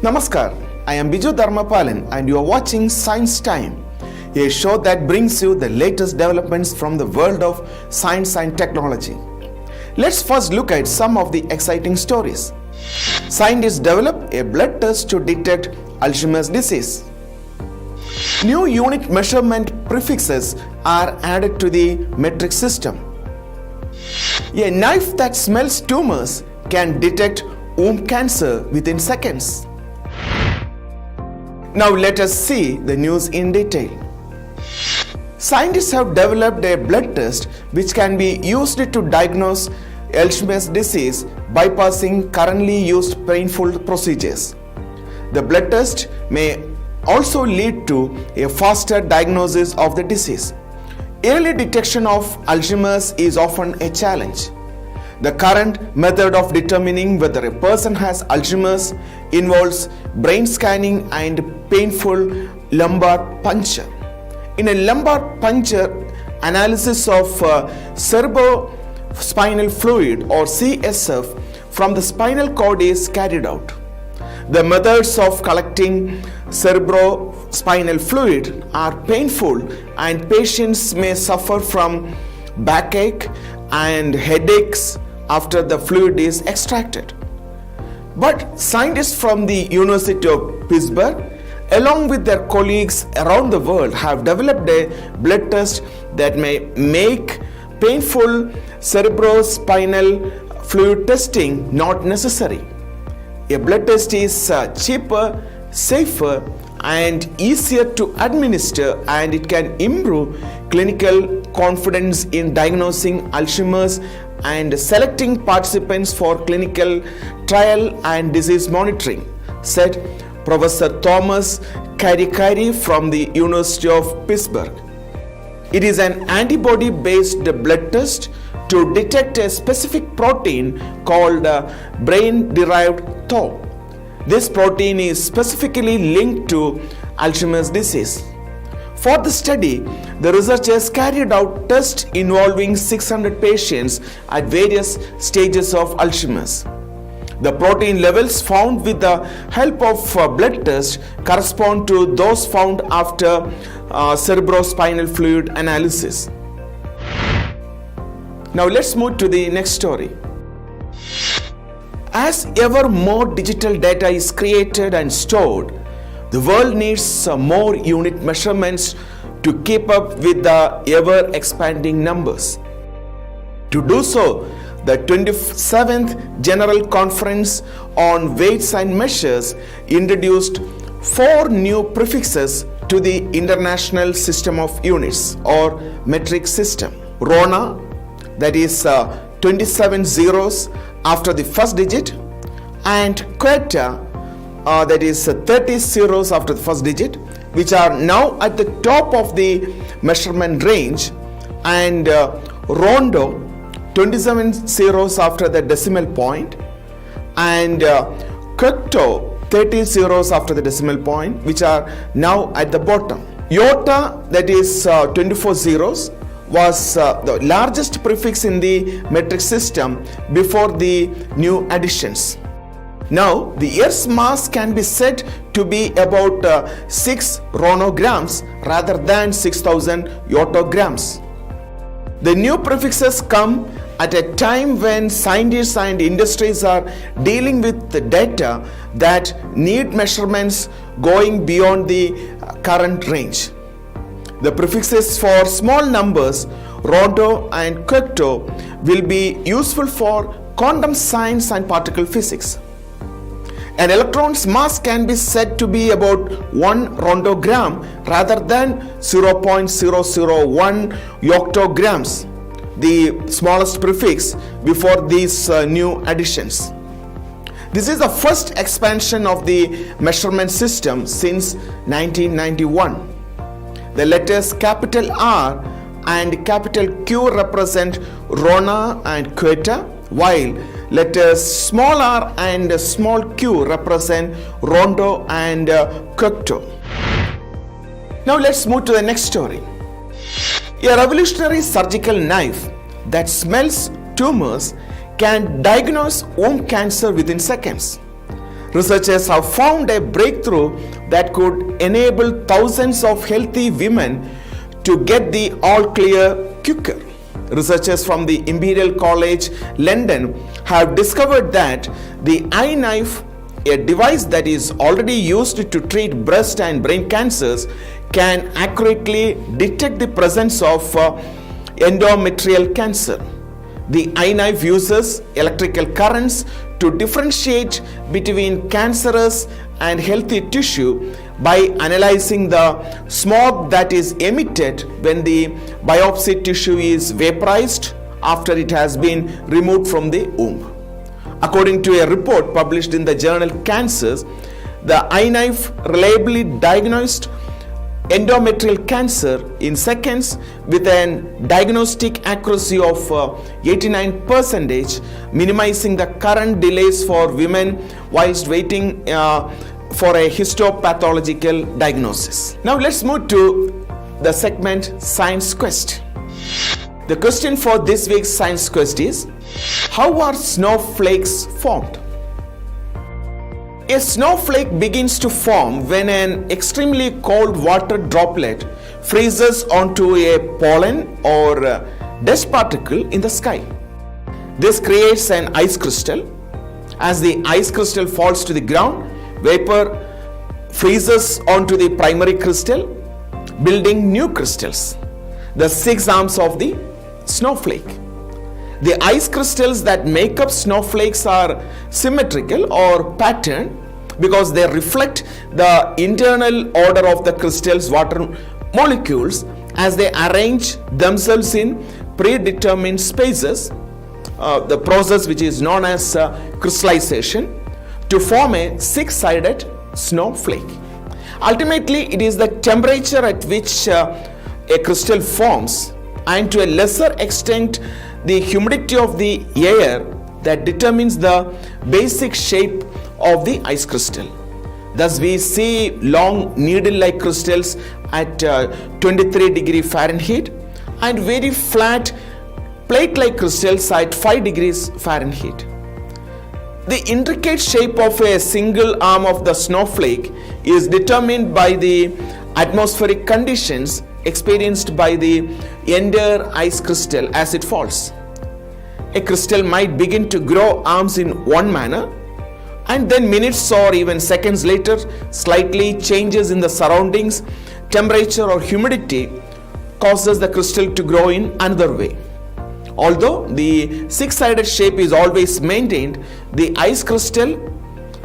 Namaskar, I am Biju Dharmapalan and you are watching Science Time, a show that brings you the latest developments from the world of science and technology. Let's first look at some of the exciting stories. Scientists develop a blood test to detect Alzheimer's disease. New unit measurement prefixes are added to the metric system. A knife that smells tumours can detect womb cancer within seconds. Now let us see the news in detail. Scientists have developed a blood test which can be used to diagnose Alzheimer's disease bypassing currently used painful procedures. The blood test may also lead to a faster diagnosis of the disease. Early detection of Alzheimer's is often a challenge. The current method of determining whether a person has Alzheimer's involves brain scanning and painful lumbar puncture. In a lumbar puncture, analysis of cerebrospinal fluid or CSF from the spinal cord is carried out. The methods of collecting cerebrospinal fluid are painful and patients may suffer from backache and headaches after the fluid is extracted. But scientists from the University of Pittsburgh, along with their colleagues around the world, have developed a blood test that may make painful cerebrospinal fluid testing not necessary. A blood test is cheaper, safer, and easier to administer, and it can improve clinical confidence in diagnosing Alzheimer's and selecting participants for clinical trial and disease monitoring, said Professor Thomas Karikari from the University of Pittsburgh. It is an antibody-based blood test to detect a specific protein called brain-derived tau. This protein is specifically linked to Alzheimer's disease. For the study, the researchers carried out tests involving 600 patients at various stages of Alzheimer's. The protein levels found with the help of blood tests correspond to those found after cerebrospinal fluid analysis. Now let's move to the next story. As ever more digital data is created and stored, the world needs more unit measurements to keep up with the ever-expanding numbers. To do so, the 27th General Conference on Weights and Measures introduced 4 new prefixes to the International System of Units or metric system. RONA, that is 27 zeros after the first digit, and quota, that is 30 zeros after the first digit, which are now at the top of the measurement range, and rondo, 27 zeros after the decimal point, and quocto, 30 zeros after the decimal point, which are now at the bottom. Iota, that is 24 zeros, was the largest prefix in the metric system before the new additions. Now, the Earth's mass can be said to be about 6 ronograms rather than 6,000 yotograms. The new prefixes come at a time when scientists and industries are dealing with the data that need measurements going beyond the current range. The prefixes for small numbers, rondo and quocto, will be useful for quantum science and particle physics. An electron's mass can be said to be about 1 rondogram rather than 0.001 yoctograms, the smallest prefix before these new additions. This is the first expansion of the measurement system since 1991. The letters capital R and capital Q represent RONA and quota, while letters small r and small q represent rondo and quocto. Now let's move to the next story. A revolutionary surgical knife that smells tumours can diagnose womb cancer within seconds. Researchers have found a breakthrough that could enable thousands of healthy women to get the all clear quicker. Researchers from the Imperial College London have discovered that the iKnife, a device that is already used to treat breast and brain cancers, can accurately detect the presence of endometrial cancer. The iKnife uses electrical currents to differentiate between cancerous and healthy tissue by analyzing the smoke that is emitted when the biopsy tissue is vaporized after it has been removed from the womb. According to a report published in the journal Cancers, the iKnife reliably diagnosed endometrial cancer in seconds with an diagnostic accuracy of 89%, minimizing the current delays for women whilst waiting for a histopathological diagnosis. Now let's move to the segment Science Quest. The question for this week's Science Quest is, how are snowflakes formed? A snowflake begins to form when an extremely cold water droplet freezes onto a pollen or dust particle in the sky. This creates an ice crystal. As the ice crystal falls to the ground, vapor freezes onto the primary crystal, building new crystals, the 6 arms of the snowflake. The ice crystals that make up snowflakes are symmetrical or patterned because they reflect the internal order of the crystal's water molecules as they arrange themselves in predetermined spaces, the process which is known as crystallization, to form a 6-sided snowflake. Ultimately, it is the temperature at which a crystal forms, and to a lesser extent the humidity of the air, that determines the basic shape of the ice crystal. Thus we see long needle-like crystals at 23 degrees Fahrenheit and very flat plate-like crystals at 5 degrees Fahrenheit. The intricate shape of a single arm of the snowflake is determined by the atmospheric conditions experienced by the entire ice crystal as it falls. A crystal might begin to grow arms in one manner, and then minutes or even seconds later, slightly changes in the surroundings, temperature or humidity causes the crystal to grow in another way. Although the 6-sided shape is always maintained, the ice crystal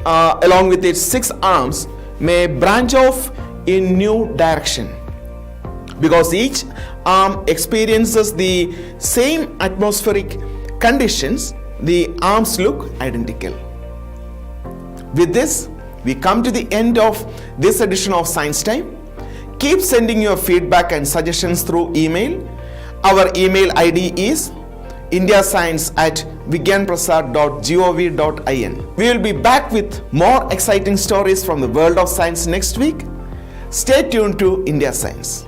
along with its 6 arms may branch off in new direction. Because each arm experiences the same atmospheric conditions, the arms look identical. With this, we come to the end of this edition of Science Time. Keep sending your feedback and suggestions through email. Our email ID is indiascience@vigyanprasad.gov.in. We will be back with more exciting stories from the world of science next week. Stay tuned to India Science.